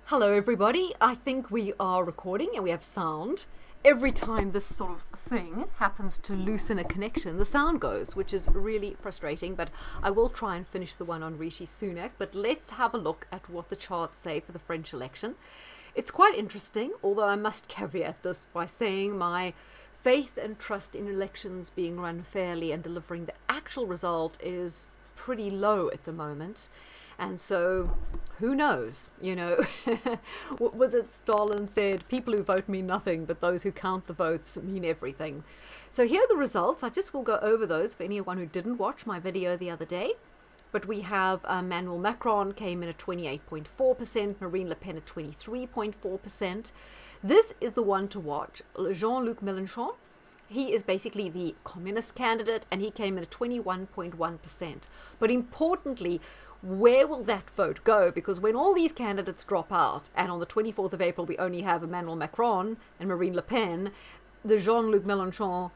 Hello everybody, I think we are recording and we have sound. Every time this sort of thing happens to loosen a connection, the sound goes, which is really frustrating, but I will try and finish the one on Rishi Sunak. But let's have a look at what the charts say for the French election. It's quite interesting, although I must caveat this by saying my faith and trust in elections being run fairly and delivering the actual result is pretty low at the moment. And so, who knows, what was it Stalin said, people who vote mean nothing, but those who count the votes mean everything. So here are the results. I just will go over those for anyone who didn't watch my video the other day. But we have Emanuel Macron came in at 28.4%, Marine Le Pen at 23.4%. This is the one to watch. Jean-Luc Mélenchon, he is basically the communist candidate, and he came in at 21.1%. But importantly, where will that vote go? Because when all these candidates drop out, and on the 24th of April we only have Emanuel Macron and Marine Le Pen, the Jean-Luc Mélenchon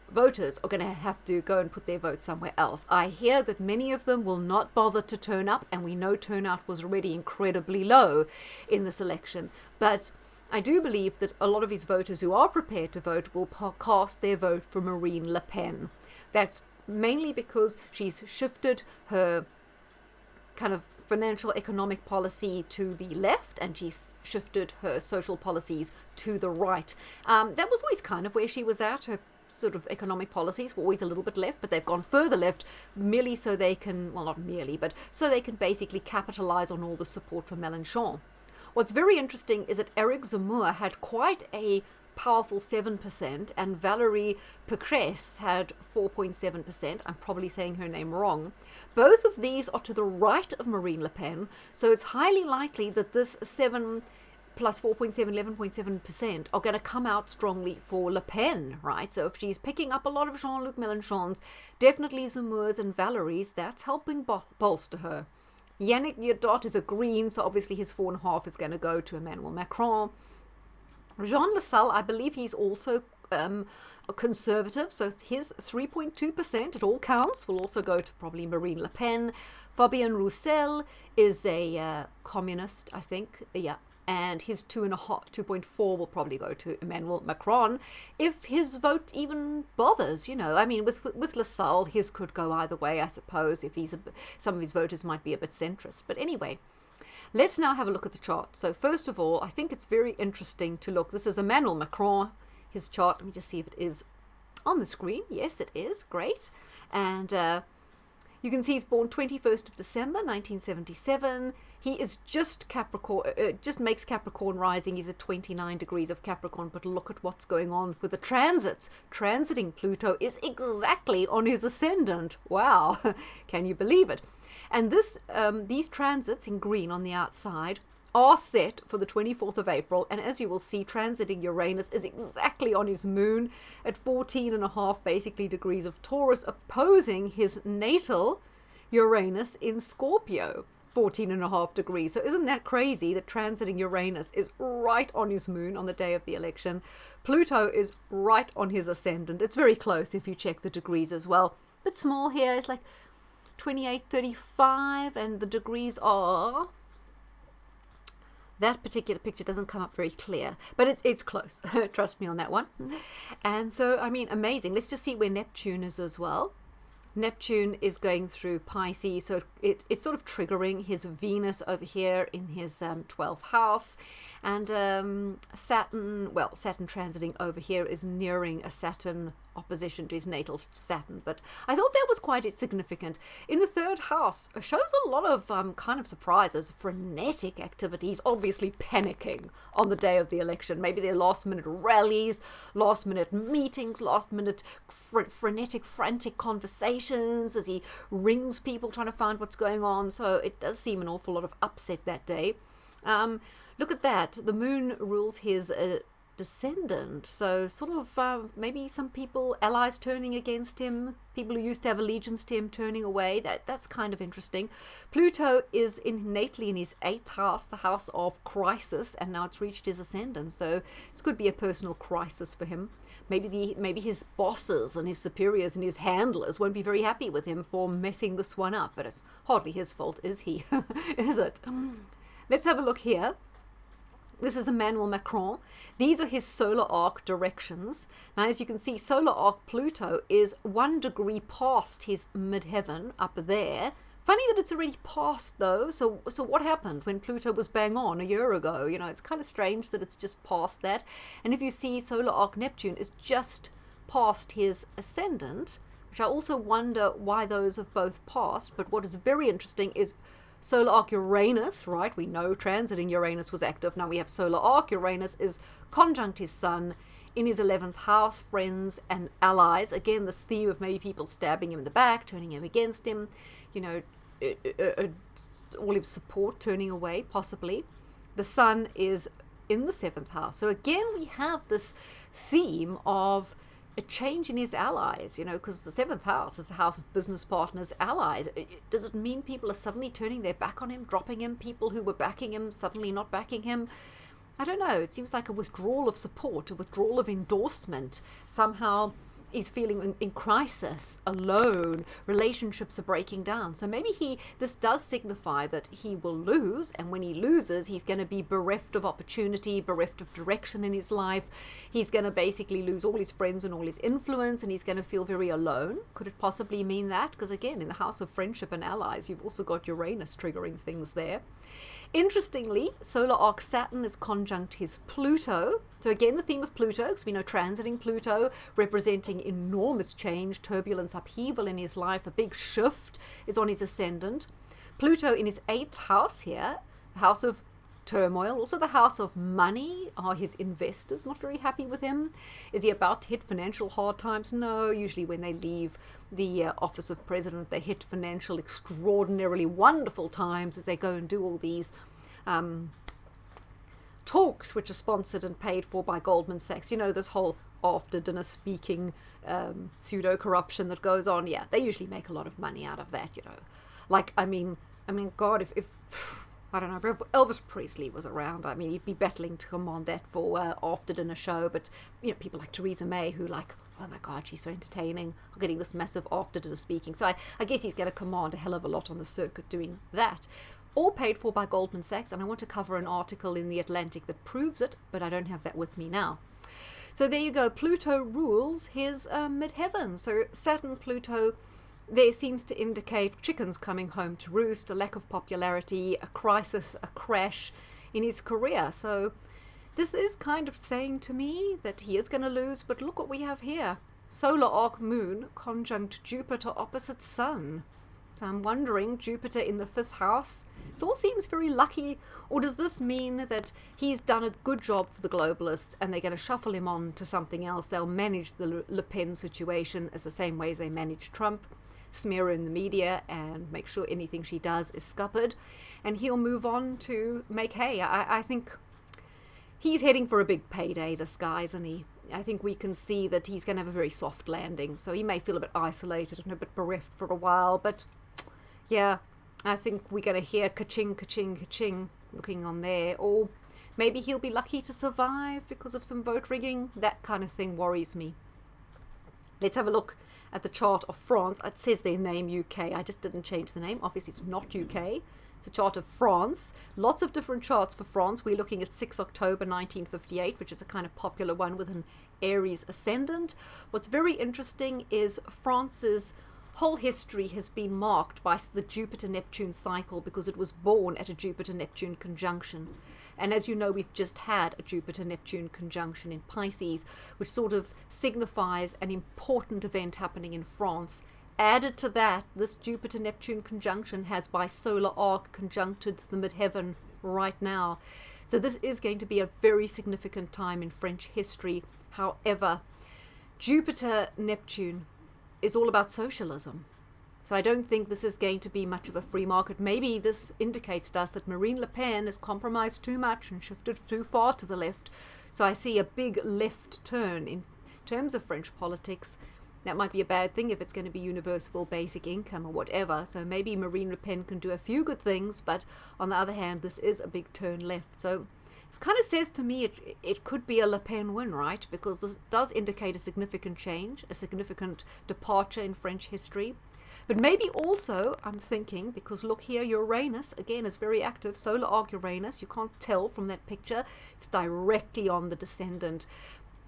voters are going to have to go and put their vote somewhere else. I hear that many of them will not bother to turn up, and we know turnout was already incredibly low in this election. But I do believe that a lot of his voters who are prepared to vote will cast their vote for Marine Le Pen. That's mainly because she's shifted her kind of financial economic policy to the left, and she's shifted her social policies to the right. That was always kind of where she was at. Her sort of economic policies were always a little bit left, but they've gone further left merely so they can, well, not merely, but so they can basically capitalize on all the support from Mélenchon. What's very interesting is that Eric Zemmour had quite a powerful 7%, and Valérie Pécresse had 4.7%. I'm probably saying her name wrong. Both of these are to the right of Marine Le Pen, so it's highly likely that this 7 plus 4.7, 11.7% are going to come out strongly for Le Pen, right? So if she's picking up a lot of Jean-Luc Mélenchon's, definitely Zemmour's and Valérie's, that's helping bolster her. Yannick Jadot is a Green, so obviously his 4.5 is going to go to Emanuel Macron. Jean Lassalle, I believe he's also a conservative, so his 3.2%, it all counts, will also go to probably Marine Le Pen. Fabien Roussel is a communist, I think, yeah, and his 2.4 will probably go to Emmanuel Macron, if his vote even bothers, I mean, with Lassalle, his could go either way, I suppose, if some of his voters might be a bit centrist, but anyway. Let's now have a look at the chart. So first of all, I think it's very interesting to look. This is Emanuel Macron, his chart. Let me just see if it is on the screen. Yes, it is. Great. And you can see he's born 21st of December, 1977. He is just Capricorn, just makes Capricorn rising. He's at 29 degrees of Capricorn. But look at what's going on with the transits. Transiting Pluto is exactly on his ascendant. Wow. Can you believe it? And these transits in green on the outside are set for the 24th of April. And as you will see, transiting Uranus is exactly on his moon at 14.5 basically degrees of Taurus, opposing his natal Uranus in Scorpio, 14.5 degrees. So isn't that crazy that transiting Uranus is right on his moon on the day of the election? Pluto is right on his ascendant. It's very close if you check the degrees as well. But small here, it's like 28.35, and the degrees are, that particular picture doesn't come up very clear, but it's close. Trust me on that one. And so, I mean, amazing. Let's just see where Neptune is as well. Neptune is going through Pisces, so it's sort of triggering his Venus over here in his 12th house, and Saturn transiting over here is nearing a Saturn opposition to his natal Saturn. But I thought that was quite significant. In the 3rd house, shows a lot of kind of surprises, frenetic activities, obviously panicking on the day of the election. Maybe their last minute rallies, last minute meetings, last minute frenetic, frantic conversations as he rings people trying to find what's going on. So it does seem an awful lot of upset that day. Look at that. The moon rules his descendant, so sort of maybe some people, allies turning against him, people who used to have allegiance to him turning away. That's kind of interesting. Pluto is natally in his 8th house, the house of crisis, and now it's reached his ascendant, so this could be a personal crisis for him. Maybe his bosses and his superiors and his handlers won't be very happy with him for messing this one up, but it's hardly his fault, is he? Is it? Let's have a look here. This is Emanuel Macron. These are his solar arc directions. Now, as you can see, solar arc Pluto is 1 degree past his midheaven up there. Funny that it's already past, though. So what happened when Pluto was bang on a year ago? You know, it's kind of strange that it's just past that. And if you see, solar arc Neptune is just past his ascendant, which I also wonder why those have both passed. But what is very interesting is solar arc Uranus, right? We know transiting Uranus was active. Now we have solar arc Uranus is conjunct his sun in his 11th house, friends and allies. Again, this theme of maybe people stabbing him in the back, turning him against him, you know, all his support turning away, possibly. The sun is in the 7th house. So again, we have this theme of a change in his allies, you know, because the 7th house is the house of business partners, allies. Does it mean people are suddenly turning their back on him, dropping him, people who were backing him suddenly not backing him? I don't know. It seems like a withdrawal of support, a withdrawal of endorsement. Somehow he's feeling in crisis, alone, relationships are breaking down. So maybe this does signify that he will lose, and when he loses, he's going to be bereft of opportunity, bereft of direction in his life. He's going to basically lose all his friends and all his influence, and he's going to feel very alone. Could it possibly mean that? Because again, in the house of friendship and allies, you've also got Uranus triggering things there. Interestingly, solar arc Saturn is conjunct his Pluto. So again, the theme of Pluto, because we know transiting Pluto, representing enormous change, turbulence, upheaval in his life, a big shift is on his ascendant. Pluto in his 8th house here, house of turmoil, also the house of money. Are his investors not very happy with him? Is he about to hit financial hard times? No, usually when they leave the office of president, they hit financial extraordinarily wonderful times as they go and do all these talks which are sponsored and paid for by Goldman Sachs. You know, this whole after dinner speaking pseudo corruption that goes on. Yeah, they usually make a lot of money out of that, you know. Like, I mean God, if I don't know, if Elvis Presley was around, I mean, he'd be battling to command that for after dinner show. But, you know, people like Theresa May who like, oh my God, she's so entertaining, are getting this massive after dinner speaking. So I guess he's going to command a hell of a lot on the circuit doing that. All paid for by Goldman Sachs. And I want to cover an article in The Atlantic that proves it, but I don't have that with me now. So there you go. Pluto rules his midheaven. So Saturn, Pluto, there seems to indicate chickens coming home to roost, a lack of popularity, a crisis, a crash in his career. So this is kind of saying to me that he is going to lose, but look what we have here. Solar arc moon conjunct Jupiter opposite sun. So I'm wondering, Jupiter in the 5th house, it all seems very lucky. Or does this mean that he's done a good job for the globalists and they're going to shuffle him on to something else? They'll manage the Le Pen situation as the same way as they managed Trump. Smear her in the media and make sure anything she does is scuppered, and he'll move on to make hay. I think he's heading for a big payday, this guy, isn't he? I think we can see that he's going to have a very soft landing, so he may feel a bit isolated and a bit bereft for a while, but yeah, I think we're going to hear ka-ching, ka-ching, ka-ching looking on there, or maybe he'll be lucky to survive because of some vote rigging. That kind of thing worries me. Let's have a look at the chart of France. It says their name UK. I just didn't change the name. Obviously, it's not UK. It's a chart of France. Lots of different charts for France. We're looking at 6 October 1958, which is a kind of popular one with an Aries ascendant. What's very interesting is France's whole history has been marked by the Jupiter-Neptune cycle because it was born at a Jupiter-Neptune conjunction. And as you know, we've just had a Jupiter-Neptune conjunction in Pisces, which sort of signifies an important event happening in France. Added to that, this Jupiter-Neptune conjunction has by solar arc conjuncted the midheaven right now. So this is going to be a very significant time in French history. However, Jupiter-Neptune is all about socialism. So I don't think this is going to be much of a free market. Maybe this indicates to us that Marine Le Pen has compromised too much and shifted too far to the left. So I see a big left turn in terms of French politics. That might be a bad thing if it's going to be universal basic income or whatever. So maybe Marine Le Pen can do a few good things, but on the other hand, this is a big turn left. So it kind of says to me it could be a Le Pen win, right? Because this does indicate a significant change, a significant departure in French history. But maybe also, I'm thinking, because look here, Uranus, again, is very active, solar arc Uranus. You can't tell from that picture. It's directly on the descendant.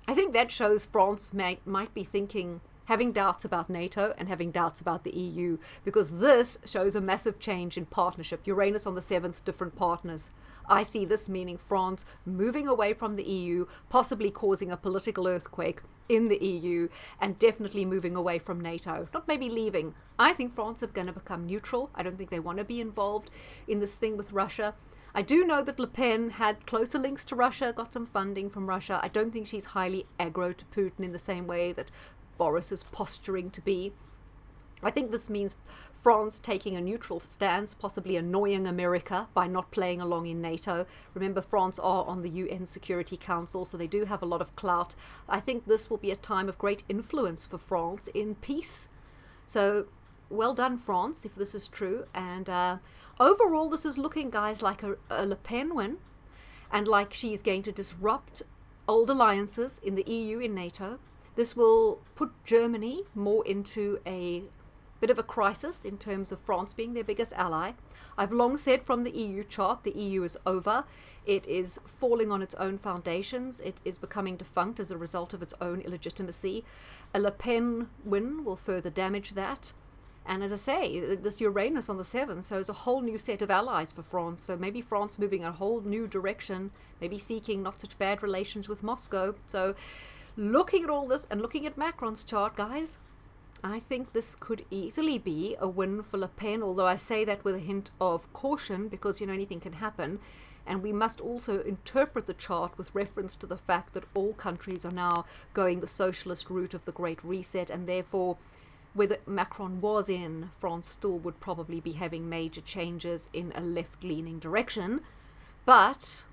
I think that shows France might be thinking, having doubts about NATO and having doubts about the EU, because this shows a massive change in partnership. Uranus on the 7th, different partners. I see this meaning France moving away from the EU, possibly causing a political earthquake in the EU, and definitely moving away from NATO. Not maybe leaving. I think France are going to become neutral. I don't think they want to be involved in this thing with Russia. I do know that Le Pen had closer links to Russia, got some funding from Russia. I don't think she's highly aggro to Putin in the same way that Boris is posturing to be. I think this means France taking a neutral stance, possibly annoying America by not playing along in NATO. Remember, France are on the UN Security Council, so they do have a lot of clout. I think this will be a time of great influence for France in peace. So, well done, France, if this is true. And overall, this is looking, guys, like a Le Pen win, and like she's going to disrupt old alliances in the EU, in NATO. This will put Germany more into a bit of a crisis in terms of France being their biggest ally. I've long said from the EU chart, the EU is over. It is falling on its own foundations. It is becoming defunct as a result of its own illegitimacy. A Le Pen win will further damage that. And as I say, this Uranus on the 7th shows a whole new set of allies for France. So maybe France moving a whole new direction, maybe seeking not such bad relations with Moscow. So looking at all this and looking at Macron's chart, guys, I think this could easily be a win for Le Pen, although I say that with a hint of caution because, anything can happen. And we must also interpret the chart with reference to the fact that all countries are now going the socialist route of the Great Reset, and therefore, whether Macron was in, France still would probably be having major changes in a left-leaning direction. But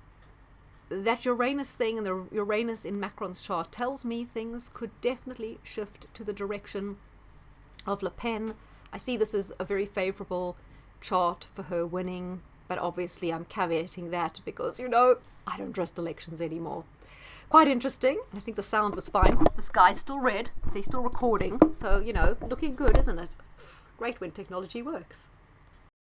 that Uranus thing and the Uranus in Macron's chart tells me things could definitely shift to the direction of Le Pen. I see this as a very favourable chart for her winning, but obviously I'm caveating that because, I don't trust elections anymore. Quite interesting. I think the sound was fine. The sky's still red, so he's still recording. So, looking good, isn't it? Great when technology works.